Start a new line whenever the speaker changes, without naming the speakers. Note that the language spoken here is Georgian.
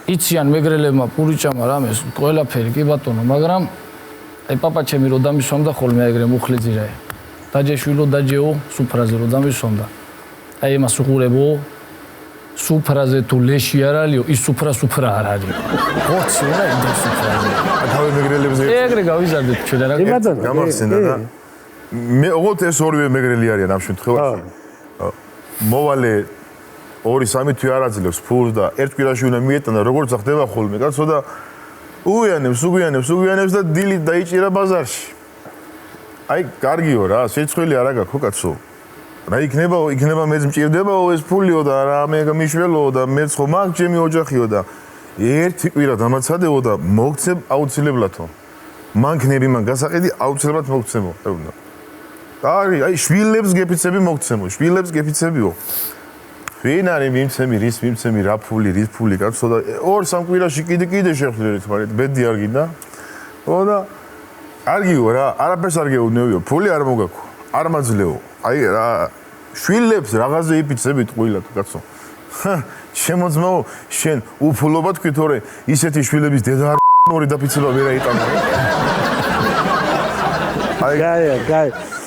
იციან მეგრელებმა პურიჭამა რამეს ყველაფერი კი ბატონო მაგრამ აი პაპა ჩემი რო დამისვამდა ხოლმე ეგრე მუხლიძირე დაჯეშვილო დაჯეო სუფრაზე რო დამისვამდა აი იმას უყურებო სუფრაზე თუ ლეში არ არისო ის სუფრა არ არის ხოცი რა ინდა სუფრაზე
თავი მეგრელებზე
ეგრე გავიზარდეთ ჩვენ რა
გამახსენდა და მე ოღონდ ეს ორივე მეგრელი არიან ამ შემთხვევაში მოვალე 2-3 თვე არ აძლევს ფულს და ერთ კვირაში უნდა მიეტანა როგორც ხდება ხოლმე კაცო და უგვიანებს და დილით დაიჭირა ბაზარში აი კარგიო რა შეცხვილი არა გაქვს ხო კაცო რა იქნება მეც მჭირდებაო ეს ფულიო და რა მე მიშველო და მეც ხო მაგ ჩემი ოჯახიო და ერთი კვირა დამაცადეო და მოგცემ აუცილებლადო მან ქნები მან გასაყიდი აუცილებლად მოგცემო ეუბნა აი შვილებს გეფიცებიო ვინ არის მიმცემი რის მიმცემი რა ფული რის ფული კაცო და 2-3 კვირაში კიდე შევხვდებით მაგრამ ბედი არ გინდა ხო და კარგიო რა არაფერს არ გეუბნევიო ფული არ მოგაქვს არ მაძლეო აი რა შვილებს რაღაცზე იფიცებით ყვილად კაცო შემოძმაო შენ უფულობა თქვი თორე ისეთი შვილების დედა არ ორი დაფიცება ვერ აიტანა
აი